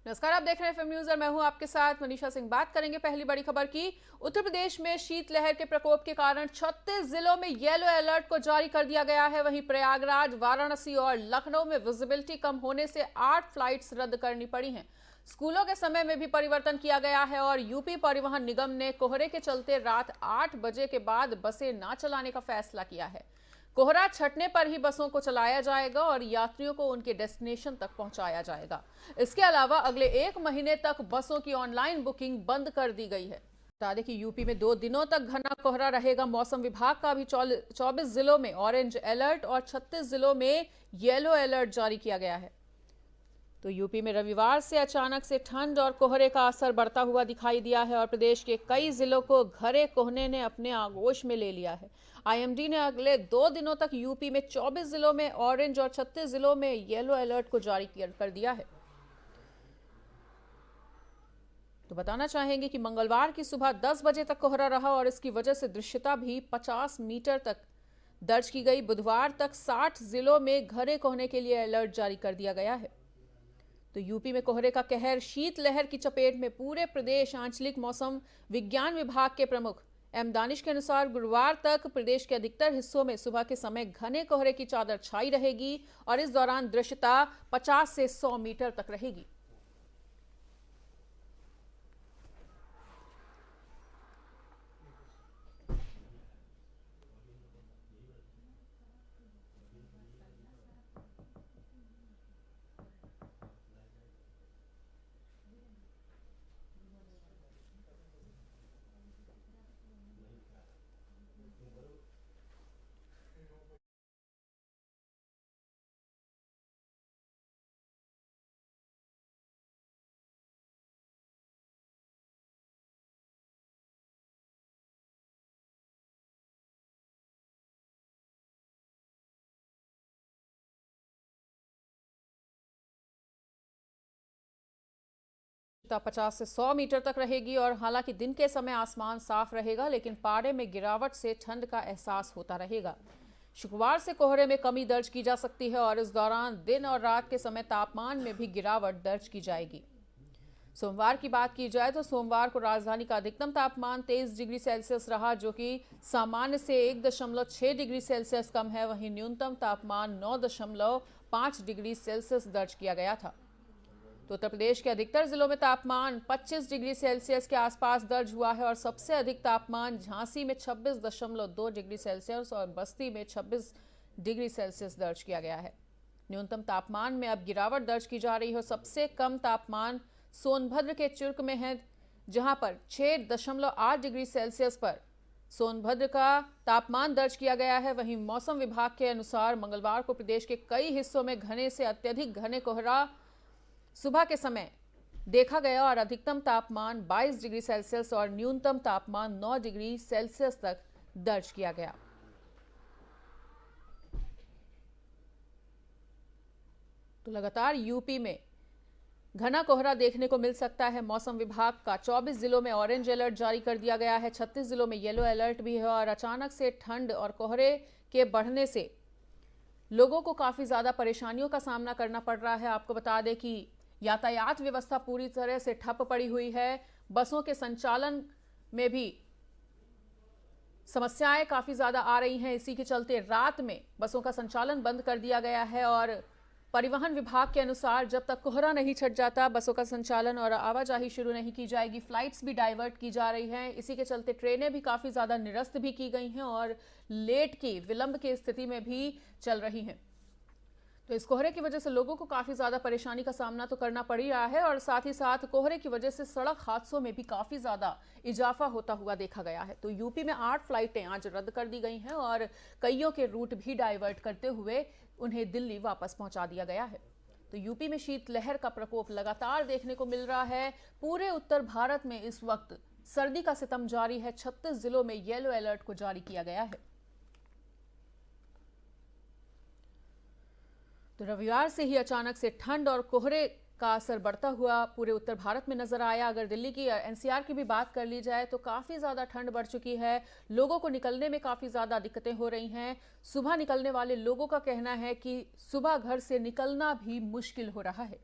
नमस्कार, आप देख रहे हैं एफएम न्यूज और मैं हूं आपके साथ मनीषा सिंह। बात करेंगे पहली बड़ी खबर की। उत्तर प्रदेश में शीतलहर के प्रकोप के कारण 36 जिलों में येलो अलर्ट को जारी कर दिया गया है। वहीं प्रयागराज, वाराणसी और लखनऊ में विजिबिलिटी कम होने से 8 फ्लाइट्स रद्द करनी पड़ी हैं। स्कूलों के समय में भी परिवर्तन किया गया है और यूपी परिवहन निगम ने कोहरे के चलते रात 8 बजे के बाद बसें न चलाने का फैसला किया है। कोहरा छटने पर ही बसों को चलाया जाएगा और यात्रियों को उनके डेस्टिनेशन तक पहुंचाया जाएगा। इसके अलावा अगले 1 महीने तक बसों की ऑनलाइन बुकिंग बंद कर दी गई है। बता दें कि यूपी में 2 दिनों तक घना कोहरा रहेगा। मौसम विभाग का भी 24 जिलों में ऑरेंज अलर्ट और 36 जिलों में येलो अलर्ट जारी किया गया है। तो यूपी में रविवार से अचानक से ठंड और कोहरे का असर बढ़ता हुआ दिखाई दिया है और प्रदेश के कई जिलों को घने कोहरे ने अपने आगोश में ले लिया है। आईएमडी ने अगले 2 दिनों तक यूपी में 24 जिलों में ऑरेंज और 36 जिलों में येलो अलर्ट को जारी कर दिया है। तो बताना चाहेंगे कि मंगलवार की सुबह 10 बजे तक कोहरा रहा और इसकी वजह से दृश्यता भी 50 मीटर तक दर्ज की गई। बुधवार तक 60 जिलों में घने कोहरे के लिए अलर्ट जारी कर दिया गया है। तो यूपी में कोहरे का कहर, शीतलहर की चपेट में पूरे प्रदेश। आंचलिक मौसम विज्ञान विभाग के प्रमुख एम दानिश के अनुसार गुरुवार तक प्रदेश के अधिकतर हिस्सों में सुबह के समय घने कोहरे की चादर छाई रहेगी और इस दौरान दृश्यता 50 से 100 मीटर तक रहेगी। दृश्यता 50 से 100 मीटर तक रहेगी और हालांकि दिन के समय आसमान साफ रहेगा, लेकिन पारे में गिरावट से ठंड का एहसास होता रहेगा। शुक्रवार से कोहरे में कमी दर्ज की जा सकती है और इस दौरान दिन और रात के समय तापमान में भी गिरावट दर्ज की जाएगी। सोमवार की बात की जाए तो सोमवार को राजधानी का अधिकतम तापमान 23 डिग्री सेल्सियस रहा, जो कि सामान्य से 1.6 डिग्री सेल्सियस कम है। वहीं न्यूनतम तापमान 9.5 डिग्री सेल्सियस दर्ज किया गया था। तो उत्तर प्रदेश के अधिकतर जिलों में तापमान 25 डिग्री सेल्सियस के आसपास दर्ज हुआ है और सबसे अधिक तापमान झांसी में 26.2 डिग्री सेल्सियस और बस्ती में 26 डिग्री सेल्सियस दर्ज किया गया है। न्यूनतम तापमान में अब गिरावट दर्ज की जा रही है। सबसे कम तापमान सोनभद्र के चुर्क में है, जहां पर 6.8 डिग्री सेल्सियस पर सोनभद्र का तापमान दर्ज किया गया है। वहीं मौसम विभाग के अनुसार मंगलवार को प्रदेश के कई हिस्सों में घने से अत्यधिक घने कोहरा सुबह के समय देखा गया और अधिकतम तापमान 22 डिग्री सेल्सियस और न्यूनतम तापमान 9 डिग्री सेल्सियस तक दर्ज किया गया। तो लगातार यूपी में घना कोहरा देखने को मिल सकता है। मौसम विभाग का 24 जिलों में ऑरेंज अलर्ट जारी कर दिया गया है, 36 जिलों में येलो अलर्ट भी है और अचानक से ठंड और कोहरे के बढ़ने से लोगों को काफी ज्यादा परेशानियों का सामना करना पड़ रहा है। आपको बता दें कि यातायात व्यवस्था पूरी तरह से ठप पड़ी हुई है। बसों के संचालन में भी समस्याएं काफी ज्यादा आ रही हैं। इसी के चलते रात में बसों का संचालन बंद कर दिया गया है और परिवहन विभाग के अनुसार जब तक कोहरा नहीं छट जाता बसों का संचालन और आवाजाही शुरू नहीं की जाएगी। फ्लाइट्स भी डाइवर्ट की जा रही हैं। इसी के चलते ट्रेनें भी काफी ज्यादा निरस्त भी की गई हैं और लेट की विलंब की स्थिति में भी चल रही हैं। तो इस कोहरे की वजह से लोगों को काफी ज्यादा परेशानी का सामना तो करना पड़ ही रहा है और साथ ही साथ कोहरे की वजह से सड़क हादसों में भी काफी ज्यादा इजाफा होता हुआ देखा गया है। तो यूपी में 8 फ्लाइटें आज रद्द कर दी गई हैं और कईयों के रूट भी डाइवर्ट करते हुए उन्हें दिल्ली वापस पहुंचा दिया गया है। तो यूपी में शीतलहर का प्रकोप लगातार देखने को मिल रहा है। पूरे उत्तर भारत में इस वक्त सर्दी का सितम जारी है। 36 जिलों में येलो अलर्ट को जारी किया गया है। तो रविवार से ही अचानक से ठंड और कोहरे का असर बढ़ता हुआ पूरे उत्तर भारत में नजर आया। अगर दिल्ली की एनसीआर की भी बात कर ली जाए तो काफी ज्यादा ठंड बढ़ चुकी है। लोगों को निकलने में काफी ज्यादा दिक्कतें हो रही हैं। सुबह निकलने वाले लोगों का कहना है कि सुबह घर से निकलना भी मुश्किल हो रहा है।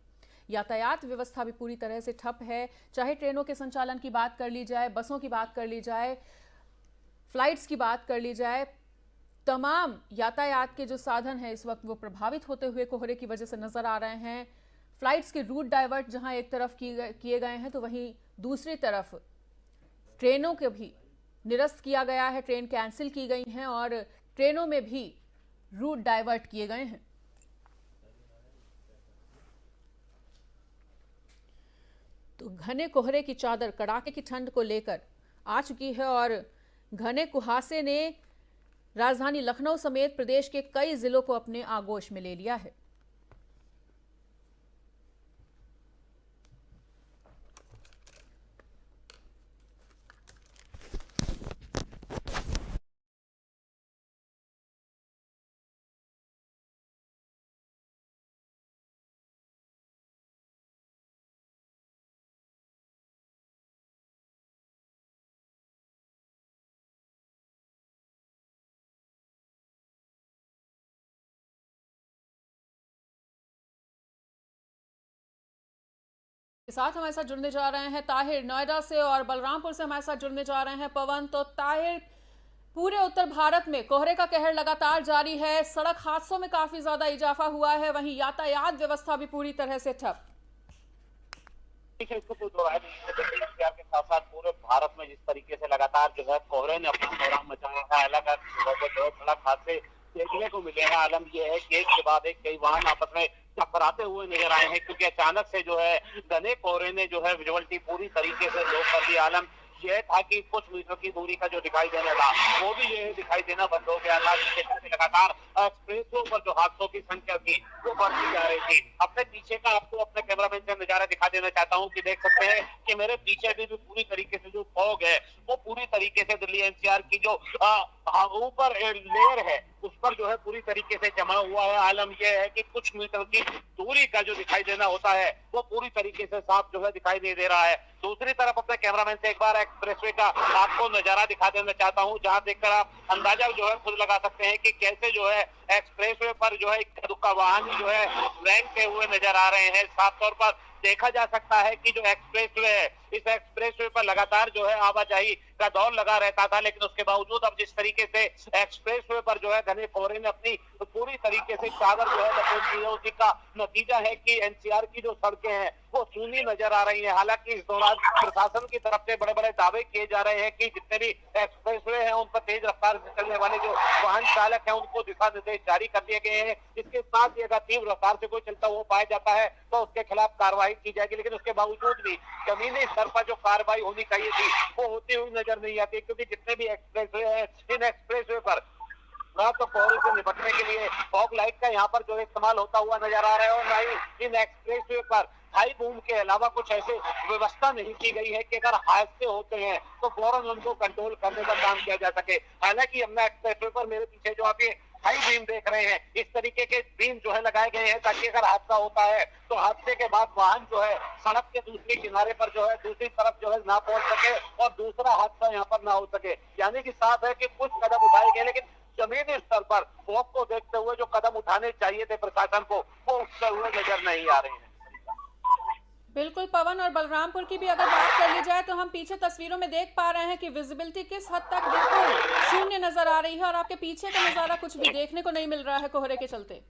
यातायात व्यवस्था भी पूरी तरह से ठप है। चाहे ट्रेनों के संचालन की बात कर ली जाए, बसों की बात कर ली जाए, फ्लाइट्स की बात कर ली जाए, तमाम यातायात के जो साधन हैं इस वक्त वो प्रभावित होते हुए कोहरे की वजह से नजर आ रहे हैं। फ्लाइट्स के रूट डाइवर्ट जहां एक तरफ किए गए हैं तो वहीं दूसरी तरफ ट्रेनों के भी निरस्त किया गया है, ट्रेन कैंसिल की गई हैं और ट्रेनों में भी रूट डाइवर्ट किए गए हैं। तो घने कोहरे की चादर कड़ाके की ठंड को लेकर आ चुकी है और घने कुहासे ने राजधानी लखनऊ समेत प्रदेश के कई जिलों को अपने आगोश में ले लिया है। साथ हमारे साथ जुड़ने जा रहे हैं ताहिर नोएडा से और बलरामपुर से हमारे साथ जुड़ने जा रहे हैं पवन। तो ताहिर, पूरे उत्तर भारत में कोहरे का कहर लगातार जारी है, सड़क हादसों में काफी ज्यादा इजाफा हुआ है, वहीं यातायात व्यवस्था भी पूरी तरह से ठप। इसको जो है के साथ साथ पूरे भारत में जिस तरीके से लगातार जो है कोहरे ने अपना कोहराम मचाया है, अलग अलग सड़क हादसे देखने को मिले हैं। आलम यह है कि एक के बाद एक कई वाहन आपस में टकराते हुए नजर आए हैं, क्योंकि अचानक से जो है घने कोहरे ने जो है विजुअलिटी पूरी तरीके से लो कर दी। आलम यह था कि कुछ मीटर की दूरी का जो दिखाई देना था वो भी ये दिखाई देना बंद हो गया था, जिसके चलते लगातार एक्सप्रेसों पर जो हादसों की संख्या थी वो बढ़ती जा रही थी। अपने पीछे का आपको अपने कैमरामैन से नजारा दिखा देना चाहता हूँ कि देख सकते हैं कि मेरे पीछे भी पूरी तरीके से जो फॉग है वो पूरी तरीके से दिल्ली एनसीआर की जो ऊपर लेयर है उस पर जो है पूरी तरीके से जमा हुआ है। आलम यह है कि कुछ मीटर की दूरी का जो दिखाई देना होता है वो पूरी तरीके से साफ जो है दिखाई नहीं दे रहा है। दूसरी तरफ अपने कैमरामैन से एक बार एक्सप्रेसवे का आपको नजारा दिखा देना चाहता हूं, जहां देखकर आप अंदाजा जो है खुद लगा सकते हैं कि कैसे जो है एक्सप्रेसवे पर जो है इक्का दुक्का वाहन जो है रैंकते हुए नजर आ रहे हैं। साफ तौर पर देखा जा सकता है कि जो एक्सप्रेसवे है इस एक्सप्रेसवे पर लगातार जो है आवाजाही का दौर लगा रहता था, लेकिन उसके बावजूद अब जिस तरीके से एक्सप्रेसवे पर जो है घने कोहरे ने अपनी पूरी तरीके से चादर जो है लपेट ली है, उसी का नतीजा है कि एनसीआर की जो सड़कें हैं वो सूनी नजर आ रही है। हालांकि इस दौरान प्रशासन की तरफ से बड़े बड़े दावे किए जा रहे हैं कि जितने भी एक्सप्रेसवे हैं उन पर तेज रफ्तार से चलने वाले जो वाहन चालक हैं उनको दिशा निर्देश जारी कर दिए गए हैं। इसके साथ ही अगर तीव्र रफ्तार से कोई चलता हुआ पाया जाता है तो उसके खिलाफ कार्रवाई की जाएगी, लेकिन उसके बावजूद भी जमीनी स्तर पर जो कार्रवाई होनी चाहिए थी वो होती हुई नजर नहीं आती, क्योंकि जितने भी एक्सप्रेसवे हैं इन एक्सप्रेसवे पर ना तो कोहरे से निपटने के लिए फॉग लाइट का यहाँ पर जो इस्तेमाल होता हुआ नजर आ रहा है और ना ही इन एक्सप्रेसवे पर हाई बूम के अलावा कुछ ऐसे व्यवस्था नहीं की गई है कि अगर हादसे होते हैं तो फौरन उनको कंट्रोल करने का काम किया जा सके। हालांकि यमुना एक्सप्रेसवे पर मेरे पीछे जो आप ये हाई बीम देख रहे हैं इस तरीके के बीम जो है लगाए गए हैं ताकि अगर हादसा होता है तो हादसे के बाद वाहन जो है सड़क के दूसरे किनारे पर जो है दूसरी तरफ जो है ना पहुंच सके और दूसरा हादसा यहाँ पर ना हो सके। यानी कि साफ है कि कुछ कदम उठाए गए, लेकिन जमीनी स्तर पर फॉग को देखते हुए जो कदम उठाने चाहिए थे प्रशासन को वो उठते हुए नजर नहीं आ रहे हैं। बिल्कुल पवन, और बलरामपुर की भी अगर बात कर ली जाए तो हम पीछे तस्वीरों में देख पा रहे हैं कि विजिबिलिटी किस हद तक बिल्कुल शून्य नजर आ रही है और आपके पीछे का नजारा कुछ भी देखने को नहीं मिल रहा है कोहरे के चलते।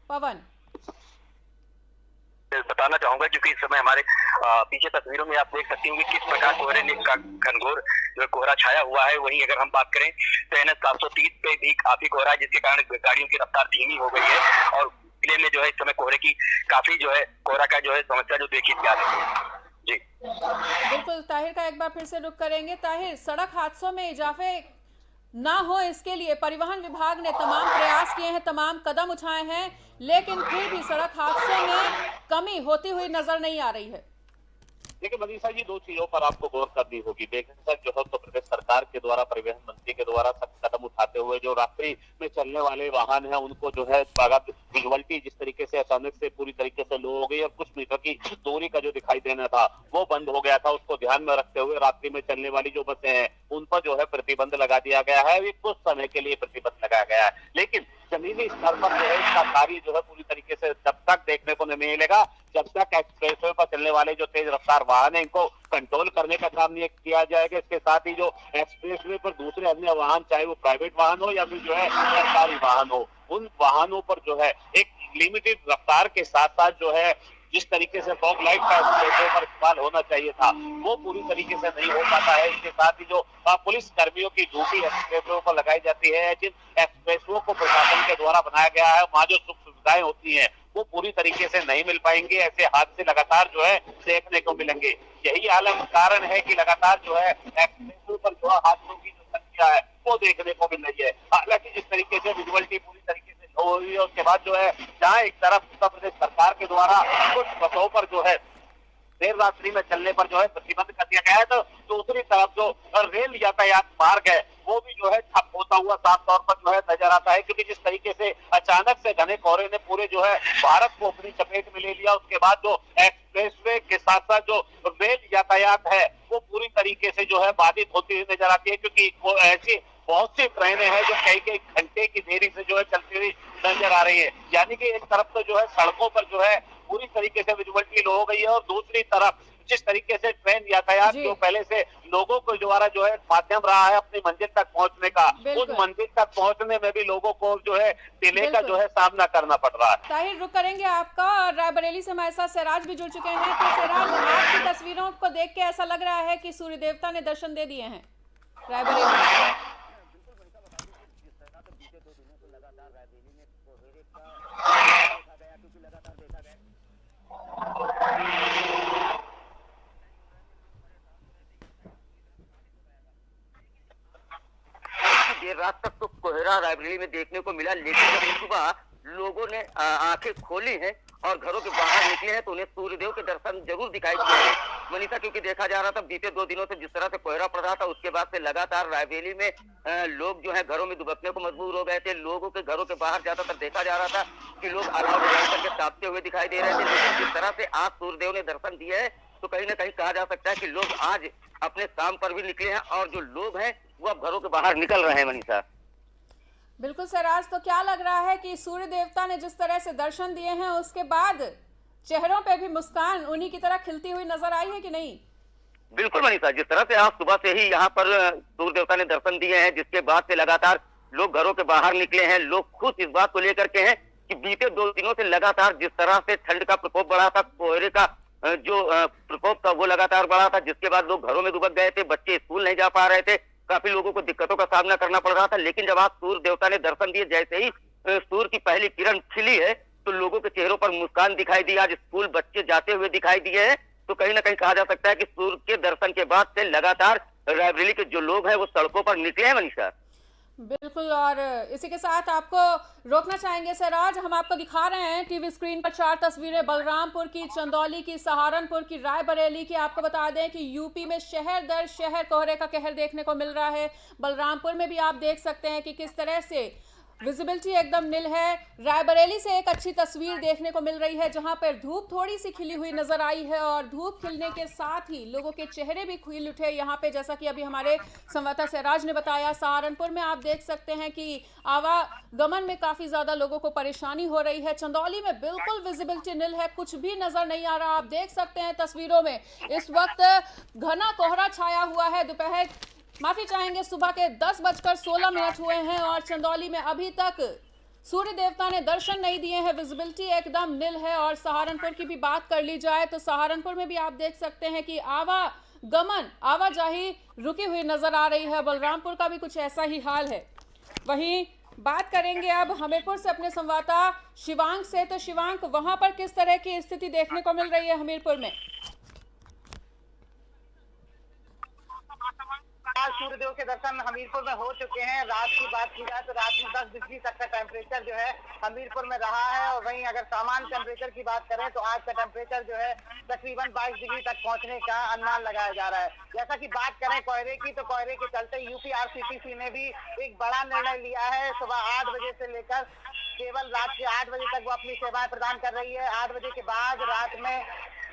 पवन, बताना चाहूंगा क्योंकि इस समय हमारे पीछे तस्वीरों में आप देख सकती होंगे किस प्रकार कोहरे का घनघोर जो कोहरा छाया हुआ है। वहीं अगर हम बात करें तो NH 730 पे भी काफी कोहरा है, जिसके कारण गाड़ियों की रफ्तार धीमी हो गई है और जिले में जो है इस समय कोहरे की काफी जो है कोहरा का जो है समस्या जो देखी जा रही है। जी बिल्कुल ताहिर का एक बार फिर से रुख करेंगे। ताहिर, सड़क हादसों में इजाफे ना हो इसके लिए परिवहन विभाग ने तमाम प्रयास किए हैं, तमाम कदम उठाए हैं, लेकिन फिर भी सड़क हादसों में कमी होती हुई नजर नहीं आ रही है। देखिए मनीषा जी, दो चीजों पर आपको गौर करनी होगी। देखने तक जो है तो प्रदेश सरकार के द्वारा परिवहन मंत्री के द्वारा सख्त कदम उठाते हुए जो रात्रि में चलने वाले वाहन हैं उनको जो है विजुअलिटी जिस तरीके से अचानक से पूरी तरीके से लो हो गई और कुछ मीटर की दूरी का जो दिखाई देना था वो बंद हो गया था, उसको ध्यान में रखते हुए रात्रि में चलने वाली जो बसें हैं उन पर जो है प्रतिबंध लगा दिया गया है। कुछ समय के लिए प्रतिबंध लगाया गया है, लेकिन जमीनी स्तर पर जो है इसका कार्य जो है पूरी तरीके से जब तक देखने को नहीं मिलेगा, जब तक एक्सप्रेसवे पर चलने वाले जो तेज रफ्तार वाहन है इनको कंट्रोल करने का काम नहीं किया जाएगा। इसके साथ ही जो एक्सप्रेसवे पर दूसरे अन्य वाहन, चाहे वो प्राइवेट वाहन हो या फिर जो है सरकारी वाहन हो, उन वाहनों पर जो है एक लिमिटेड रफ्तार के साथ साथ जो है जिस तरीके से फॉग लाइट का एक्सप्रेसवे पर इस्तेमाल होना चाहिए था वो पूरी तरीके से नहीं हो पाता है। इसके साथ ही जो पुलिस कर्मियों की ड्यूटी एक्सप्रेसवे पर लगाई जाती है, जिन एक्सप्रेसवे को प्रशासन के द्वारा बनाया गया है वहाँ जो सुख सुविधाएं होती हैं वो पूरी तरीके से नहीं मिल पाएंगे। ऐसे हादसे लगातार जो है देखने को मिलेंगे। यही आलम कारण है कि लगातार जो है एक्सप्रेसवे पर जो हादसों की जो संख्या है वो देखने को मिल रही है। हालांकि जिस तरीके से विजुअलिटी पूरी तरीके से हो रही है, उसके बाद जो है जहाँ एक तरफ उत्तर प्रदेश सरकार के द्वारा कुछ बसों पर जो है देर रात्रि में चलने पर जो है प्रतिबंध कर दिया गया है, तो दूसरी तरफ जो रेल यातायात मार्ग है वो भी जो है ठप होता हुआ साफ तौर पर जो है नजर आता है। क्योंकि जिस तरीके से अचानक से घने कोहरे ने पूरे जो है भारत को अपनी चपेट में ले लिया, उसके बाद जो एक्सप्रेसवे के साथ साथ जो रेल यातायात है वो पूरी तरीके से जो है बाधित होती हुई नजर आती है। क्योंकि वो ऐसी बहुत सी ट्रेनें हैं जो कई कई घंटे की देरी से जो है चलती हुई नजर आ रही है। यानी कि एक तरफ तो जो है सड़कों पर जो है पूरी तरीके से विजुअलिटी लो हो गई है और दूसरी तरफ जिस तरीके से ट्रेन यातायात जो पहले से लोगों को द्वारा जो है माध्यम रहा है अपनी मंजिल तक पहुंचने का, उस मंजिल तक पहुंचने में भी लोगों को जो है डिले का जो है सामना करना पड़ रहा है। ताहिर, रुक करेंगे आपका। और रायबरेली से हमारे साथ सिराज भी जुड़ चुके हैं। तो सिराज, आपकी तस्वीरों को देख के ऐसा लग रहा है कि सूर्य देवता ने दर्शन दे दिए हैं रायबरेली में। देर रात तक तो कोहरा रायबरेली में देखने को मिला, लेकिन जब सुबह लोगों ने आंखें खोली हैं और घरों के बाहर निकले हैं तो उन्हें सूर्यदेव के दर्शन जरूर दिखाई दिए हैं मनीषा। क्योंकि देखा जा रहा था बीते 2 दिनों से जिस तरह से कोहरा पड़ रहा था, उसके बाद से लगातार रायबरेली में लोग जो है घरों में दुबकने को मजबूर हो गए थे। लोगों के घरों के बाहर ज्यादातर देखा जा रहा था कि लोग अलाव जला करके तापते हुए दिखाई दे रहे थे। लेकिन जिस तरह से आज सूर्यदेव ने दर्शन दिए है तो कहीं ना कहीं कहा जा सकता है कि लोग आज अपने काम पर भी निकले हैं और जो लोग हैं वो अब घरों के बाहर निकल रहे हैं मनीषा। बिल्कुल सराज, तो क्या लग रहा है कि सूर्य देवता ने जिस तरह से दर्शन दिए हैं उसके बाद चेहरों पे भी मुस्कान उन्हीं की तरह खिलती हुई नजर आई है कि नहीं? बिल्कुल मनीषा, जिस तरह से आज सुबह से ही यहाँ पर सूर्य देवता ने दर्शन दिए हैं, जिसके बाद से लगातार लोग घरों के बाहर निकले हैं। लोग खुश इस बात को लेकर के हैं कि बीते 2 दिनों से लगातार जिस तरह से ठंड का प्रकोप बढ़ा था, कोहरे का जो प्रकोप था वो लगातार बढ़ा था, जिसके बाद लोग घरों में दुबक गए थे, बच्चे स्कूल नहीं जा पा रहे थे, काफी लोगों को दिक्कतों का सामना करना पड़ रहा था। लेकिन जब आज सूर्य देवता ने दर्शन दिए, जैसे ही सूर्य की पहली किरण खिली है तो लोगों के चेहरों पर मुस्कान दिखाई दी। आज स्कूल बच्चे जाते हुए दिखाई दिए हैं। तो कहीं ना कहीं कहा जा सकता है कि सूर्य के दर्शन के बाद से लगातार रायबरेली के जो लोग हैं वो सड़कों पर निकले हैं मनीषा। बिल्कुल, और इसी के साथ आपको रोकना चाहेंगे सराज, हम आपको दिखा रहे हैं टीवी स्क्रीन पर 4 तस्वीरें बलरामपुर की, चंदौली की, सहारनपुर की, रायबरेली की। आपको बता दें कि यूपी में शहर दर शहर कोहरे का कहर देखने को मिल रहा है। बलरामपुर में भी आप देख सकते हैं कि किस तरह से विजिबिलिटी एकदम नील है। रायबरेली से एक अच्छी तस्वीर देखने को मिल रही है जहां पर धूप थोड़ी सी खिली हुई नजर आई है और धूप खिलने के साथ ही लोगों के चेहरे भी खिल उठे यहाँ पे, जैसा कि अभी हमारे संवाददाता सिराज ने बताया। सहारनपुर में आप देख सकते हैं कि आवागमन में काफी ज्यादा लोगों को परेशानी हो रही है। चंदौली में बिल्कुल विजिबिलिटी नील है, कुछ भी नजर नहीं आ रहा। आप देख सकते हैं तस्वीरों में इस वक्त घना कोहरा छाया हुआ है। माफी चाहेंगे, सुबह के 10:16 हुए हैं और चंदौली में अभी तक सूर्य देवता ने दर्शन नहीं दिए हैं। विजिबिलिटी एकदम नील है। और सहारनपुर की भी बात कर ली जाए तो सहारनपुर में भी आप देख सकते हैं कि आवाजाही रुकी हुई नजर आ रही है। बलरामपुर का भी कुछ ऐसा ही हाल है। वहीं बात करेंगे अब हमीरपुर से अपने संवाददाता शिवांक से। तो शिवांक, वहां पर किस तरह की स्थिति देखने को मिल रही है हमीरपुर में? आज सूर्यदेव के दर्शन हमीरपुर में हो चुके हैं। रात की बात की जाए तो रात में 10 डिग्री तक का टेम्परेचर जो है हमीरपुर में रहा है। और वहीं अगर सामान्य टेम्परेचर की बात करें तो आज का टेम्परेचर जो है तकरीबन 22 डिग्री तक पहुंचने का अनुमान लगाया जा रहा है। जैसा कि बात करें कोहरे की, तो कोहरे के चलते यूपीआरसीटीसी ने भी एक बड़ा निर्णय लिया है। सुबह 8 बजे से लेकर केवल रात के 8 बजे तक वो अपनी सेवाएं प्रदान कर रही है। 8 बजे के बाद रात में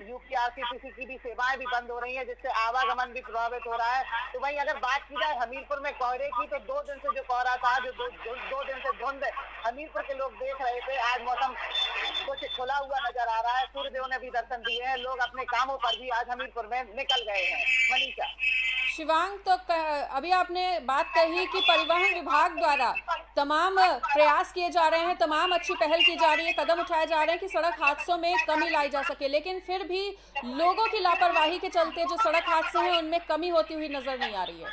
यूपीआरसीटीसी की भी सेवाएं भी बंद हो रही हैं, जिससे आवागमन भी प्रभावित हो रहा है। तो वहीं अगर बात की जाए हमीरपुर में कोहरे की, तो 2 दिन से जो कोहरा था, जो दो दिन से धुंध हमीरपुर के लोग देख रहे थे, आज मौसम कुछ खुला हुआ नजर आ रहा है। सूर्यदेव ने भी दर्शन दिए हैं, लोग अपने कामों पर भी आज हमीरपुर में निकल गए हैं। मनीषा। शिवांग, तो अभी आपने बात कही कि परिवहन विभाग द्वारा तमाम प्रयास किए जा रहे हैं, तमाम अच्छी पहल की जा रही है, कदम उठाए जा रहे हैं कि सड़क हादसों में कमी लाई जा सके, लेकिन फिर भी लोगों की लापरवाही के चलते जो सड़क हादसे हैं उनमें कमी होती हुई नजर नहीं आ रही है।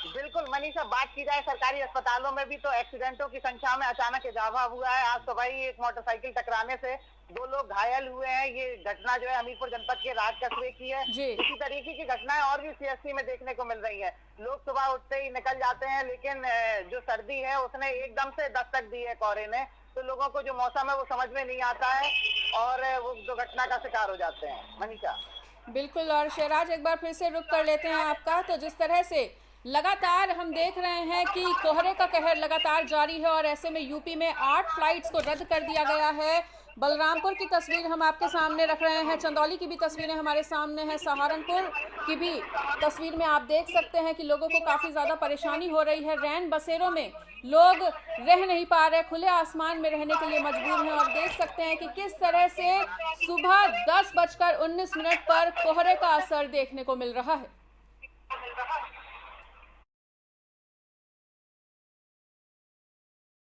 बिल्कुल मनीषा, बात की जाए सरकारी अस्पतालों में भी तो एक्सीडेंटों की संख्या में अचानक इजाफा हुआ है। आज सुबह ही एक मोटरसाइकिल टकराने से 2 लोग घायल हुए हैं। ये घटना जो है हमीरपुर जनपद के राज कस्बे की है। इसी तरीके की घटनाएं और भी सीएससी में देखने को मिल रही है। लोग सुबह उठते ही निकल जाते हैं, लेकिन जो सर्दी है उसने एकदम से दस्तक दी है कोहरे ने, तो लोगों को जो मौसम है वो समझ में नहीं आता है और वो दुर्घटना का शिकार हो जाते हैं। मनीषा। बिल्कुल, और शहराज एक बार फिर से रुक कर लेते हैं आपका। तो जिस तरह से लगातार हम देख रहे हैं कि कोहरे का कहर लगातार जारी है और ऐसे में यूपी में 8 फ्लाइट्स को रद्द कर दिया गया है। बलरामपुर की तस्वीर हम आपके सामने रख रहे हैं, चंदौली की भी तस्वीरें हमारे सामने हैं, सहारनपुर की भी तस्वीर में आप देख सकते हैं कि लोगों को काफ़ी ज़्यादा परेशानी हो रही है। रैन बसेरों में लोग रह नहीं पा रहे, खुले आसमान में रहने के लिए मजबूर हैं और देख सकते हैं कि किस तरह से सुबह 10:19 पर कोहरे का असर देखने को मिल रहा है।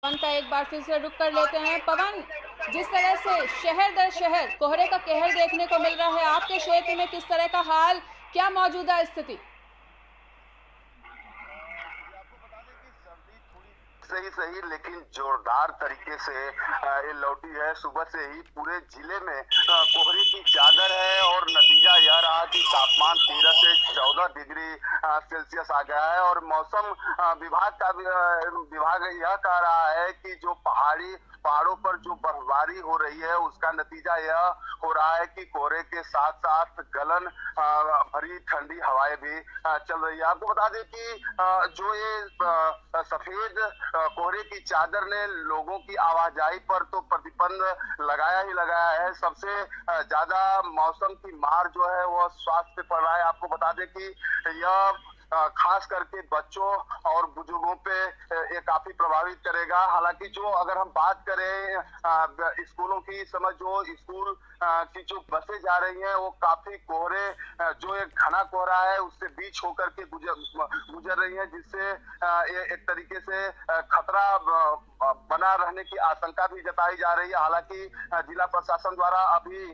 पवन का एक बार फिर से रुक कर लेते हैं। पवन, जिस तरह से शहर दर शहर कोहरे का कहर देखने को मिल रहा है, आपके क्षेत्र में किस तरह का हाल, क्या मौजूदा स्थिति? सही लेकिन जोरदार तरीके से ये लौटी है। सुबह से ही पूरे जिले में कोहरे की चादर है और नतीजा यह रहा कि तापमान 13 से 14 डिग्री सेल्सियस आ गया है और मौसम विभाग यह कह रहा है कि जो पहाड़ों पर जो बर्फबारी हो रही है उसका नतीजा यह हो रहा है कि कोहरे के साथ साथ गलन भरी ठंडी हवाएं भी चल रही है। आपको बता दें कि जो ये सफेद कोहरे की चादर ने लोगों की आवाजाही पर तो प्रतिबंध लगाया ही लगाया है। सबसे ज्यादा मौसम की मार जो है वो स्वास्थ्य पे पड़ रहा है। आपको बता दें कि यह खास करके बच्चों और बुजुर्गों पे ये काफी प्रभावित करेगा। हालांकि जो अगर हम बात करें स्कूलों की, समझ जो स्कूल की जो बसें जा रही हैं वो काफी कोहरे, जो एक घना कोहरा है उससे बीच होकर के गुजर रही है, जिससे ये एक तरीके से खतरा बना रहने की आशंका भी जताई जा रही है। हालांकि जिला प्रशासन द्वारा अभी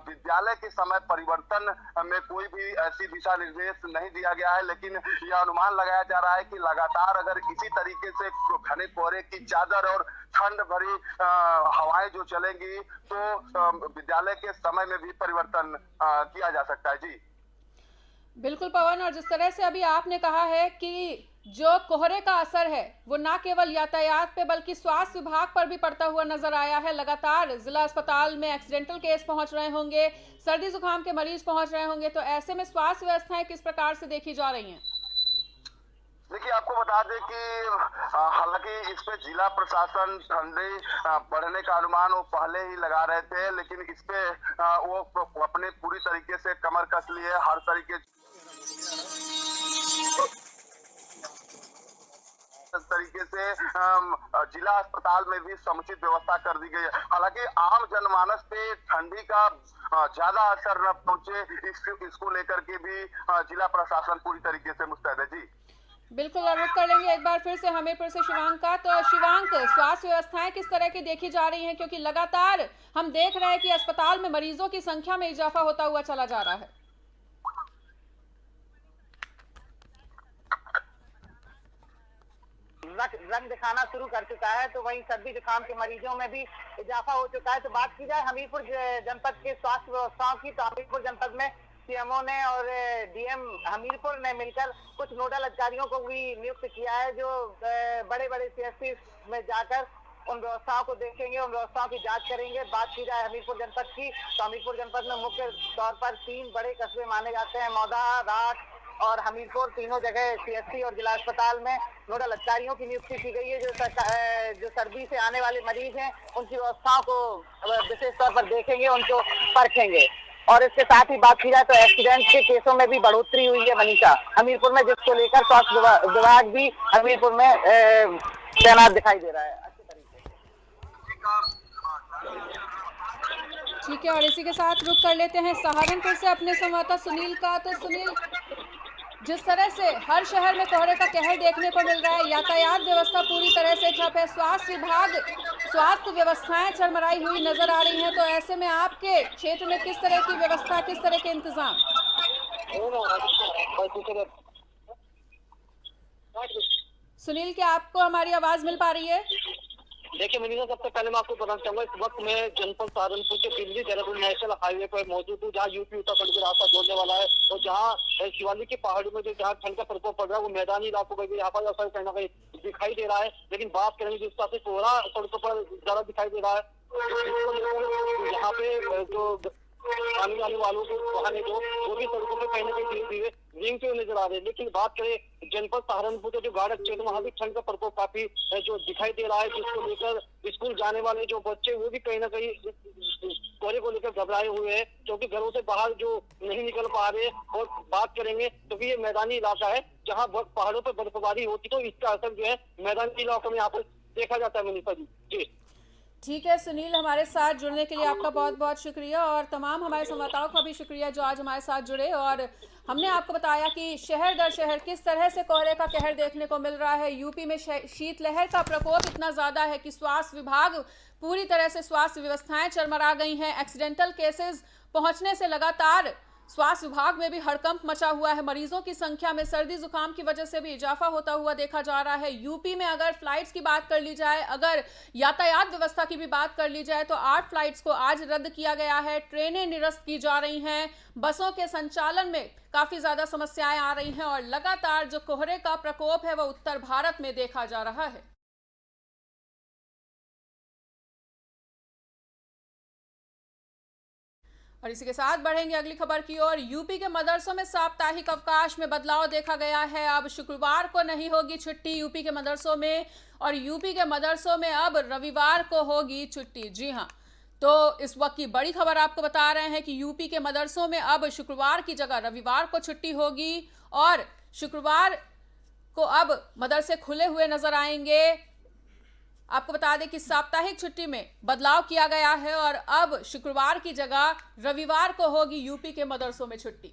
विद्यालय के समय परिवर्तन में कोई भी ऐसी दिशा निर्देश नहीं दिया गया है, लेकिन यह अनुमान लगाया जा रहा है कि लगातार अगर इसी तरीके से घने कोहरे की चादर और ठंड भरी हवाएं जो चलेंगी तो विद्यालय के समय में भी परिवर्तन किया जा सकता है। जी बिल्कुल पवन, और जिस तरह से अभी आपने कहा है कि जो कोहरे का असर है वो ना केवल यातायात पे बल्कि स्वास्थ्य विभाग पर भी पड़ता हुआ नजर आया है। लगातार जिला अस्पताल में एक्सीडेंटल केस पहुंच रहे होंगे, सर्दी जुकाम के मरीज पहुंच रहे होंगे, तो ऐसे में स्वास्थ्य व्यवस्थाएं किस प्रकार से देखी जा रही हैं? देखिए, आपको बता दें कि हालांकि इस पे जिला प्रशासन ठंडी बढ़ने का अनुमान वो पहले ही लगा रहे थे, लेकिन इस पे वो अपने पूरी तरीके से कमर कस लिए। हर तरीके से जिला अस्पताल में भी समुचित व्यवस्था कर दी गई है। हालांकि आम जनमानस पे ठंडी का ज्यादा असर न पहुंचे इसको लेकर के भी जिला प्रशासन पूरी तरीके से मुस्तैद है। जी बिल्कुल, और रुक कर लेंगे एक बार फिर से हमीरपुर से शिवांक का। तो शिवांक, स्वास्थ्य व्यवस्थाएं किस तरह की देखी जा रही हैं, क्योंकि लगातार हम देख रहे हैं कि अस्पताल में मरीजों की संख्या में इजाफा होता हुआ चला जा रहा है। रंग दिखाना शुरू कर चुका है, तो वहीं सर्दी जुकाम के मरीजों में भी इजाफा हो चुका है। तो बात की जाए हमीरपुर जनपद के स्वास्थ्य व्यवस्थाओं की, तो हमीरपुर जनपद में सीएमओ ने और डीएम हमीरपुर ने मिलकर कुछ नोडल अधिकारियों को भी नियुक्त किया है, जो बड़े बड़े सीएससी में जाकर उन व्यवस्थाओं को देखेंगे, उन व्यवस्थाओं की जांच करेंगे। बात की जाए हमीरपुर जनपद की, तो हमीरपुर जनपद में मुख्य तौर पर 3 बड़े कस्बे माने जाते हैं, मौदा, राठ और हमीरपुर तीनों जगह सीएससी और जिला अस्पताल में नोडल अधिकारियों की नियुक्ति की गई है जो सर्दी से आने वाले मरीज हैं उनकी व्यवस्थाओं को विशेष तौर पर देखेंगे, उनको परखेंगे। और इसके साथ ही बात की जाए तो एक्सीडेंट के केसों में भी बढ़ोतरी हुई है मनीषा हमीरपुर में, जिसको लेकर स्वास्थ्य विभाग भी हमीरपुर में तैनात दिखाई दे रहा है अच्छे तरीके से। ठीक है, और इसी के साथ रुक कर लेते हैं सहारनपुर से अपने संवाददाता सुनील का। तो सुनील, जिस तरह से हर शहर में कोहरे का कहर देखने को मिल रहा है, यातायात व्यवस्था पूरी तरह से ठप है, स्वास्थ्य व्यवस्थाएं चरमराई हुई नजर आ रही हैं, तो ऐसे में आपके क्षेत्र में किस तरह की व्यवस्था, किस तरह के इंतजाम? सुनील, क्या आपको हमारी आवाज मिल पा रही है? देखिए मनीषा, सबसे पहले मैं आपको बताना चाहूंगा इस वक्त मैं जनपद सहारनपुर के दिल्ली देहरादून नेशनल हाईवे पर मौजूद हूँ, जहाँ यूपी उत्तराखंड के रास्ता जोड़ने वाला है। और जहाँ शिवालिक की पहाड़ियों में जो जहाँ ठंड का प्रकोप पड़ रहा है वो मैदानी इलाकों में भी यहाँ पर असर कहीं ना कहीं दिखाई दे रहा है। लेकिन बात करेंगे जिस तरह से कोहरा सड़कों पर ज्यादा दिखाई दे रहा है, यहाँ पे जो आने जाने वालों को वाहन जो वो भी सड़कों पर कहीं ना कहीं धीरे धीरे रेंगते हुए नजर आ रहे हैं। लेकिन बात करें जनपद सहारनपुर के जो गाड़क क्षेत्र, वहाँ भी ठंड का प्रकोप काफी जो दिखाई दे रहा है, जिसको लेकर स्कूल जाने वाले जो बच्चे वो भी कहीं ना कहीं कोहरे को लेकर घबराए हुए हैं, क्योंकि घरों से बाहर जो नहीं निकल पा रहे। और बात करेंगे तो ये मैदानी इलाका है, जहाँ पहाड़ों पर बर्फबारी होती तो इसका असर जो है मैदानी इलाकों में यहाँ पर देखा जाता है। मनीषा जी। ठीक है सुनील, हमारे साथ जुड़ने के लिए आपका बहुत बहुत शुक्रिया, और तमाम हमारे संवाददाताओं का भी शुक्रिया जो आज हमारे साथ जुड़े। और हमने आपको बताया कि शहर दर शहर किस तरह से कोहरे का कहर देखने को मिल रहा है। यूपी में शीतलहर का प्रकोप इतना ज़्यादा है कि स्वास्थ्य विभाग पूरी तरह से, स्वास्थ्य व्यवस्थाएं चरमरा गई हैं। एक्सीडेंटल केसेस पहुंचने से लगातार स्वास्थ्य विभाग में भी हड़कंप मचा हुआ है। मरीजों की संख्या में सर्दी जुकाम की वजह से भी इजाफा होता हुआ देखा जा रहा है। यूपी में अगर फ्लाइट्स की बात कर ली जाए, अगर यातायात व्यवस्था की भी बात कर ली जाए, तो 8 फ्लाइट्स को आज रद्द किया गया है। ट्रेनें निरस्त की जा रही हैं, बसों के संचालन में काफी ज्यादा समस्याएं आ रही हैं, और लगातार जो कोहरे का प्रकोप है वह उत्तर भारत में देखा जा रहा है। और इसी के साथ बढ़ेंगे अगली खबर की ओर। यूपी के मदरसों में साप्ताहिक अवकाश में बदलाव देखा गया है। अब शुक्रवार को नहीं होगी छुट्टी यूपी के मदरसों में, और यूपी के मदरसों में अब रविवार को होगी छुट्टी। जी हां, तो इस वक्त की बड़ी खबर आपको बता रहे हैं कि यूपी के मदरसों में अब शुक्रवार की जगह रविवार को छुट्टी होगी, और शुक्रवार को अब मदरसे खुले हुए नजर आएंगे। आपको बता दें कि साप्ताहिक छुट्टी में बदलाव किया गया है, और अब शुक्रवार की जगह रविवार को होगी यूपी के मदरसों में छुट्टी।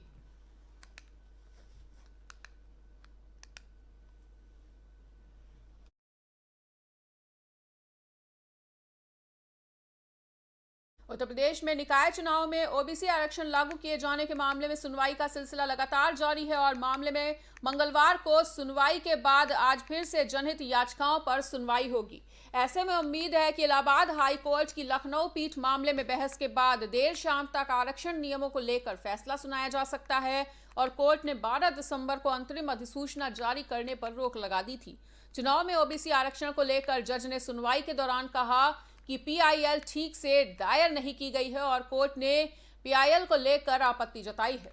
उत्तर प्रदेश में निकाय चुनाव में ओबीसी आरक्षण लागू किए जाने के मामले में सुनवाई का सिलसिला लगातार जारी है, और मामले में मंगलवार को सुनवाई के बाद आज फिर से जनहित याचिकाओं पर सुनवाई होगी। ऐसे में उम्मीद है कि इलाहाबाद हाई कोर्ट की लखनऊ पीठ मामले में बहस के बाद देर शाम तक आरक्षण नियमों को लेकर फैसला सुनाया जा सकता है, और कोर्ट ने 12 दिसंबर को अंतरिम अधिसूचना जारी करने पर रोक लगा दी थी। चुनाव में ओबीसी आरक्षण को लेकर जज ने सुनवाई के दौरान कहा कि पीआईएल ठीक से दायर नहीं की गई है, और कोर्ट ने पीआईएल को लेकर आपत्ति जताई है।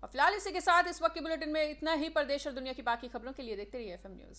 और फिलहाल इसी के साथ इस वक्त के बुलेटिन में इतना ही। प्रदेश और दुनिया की बाकी खबरों के लिए देखते रहिए एफएम न्यूज।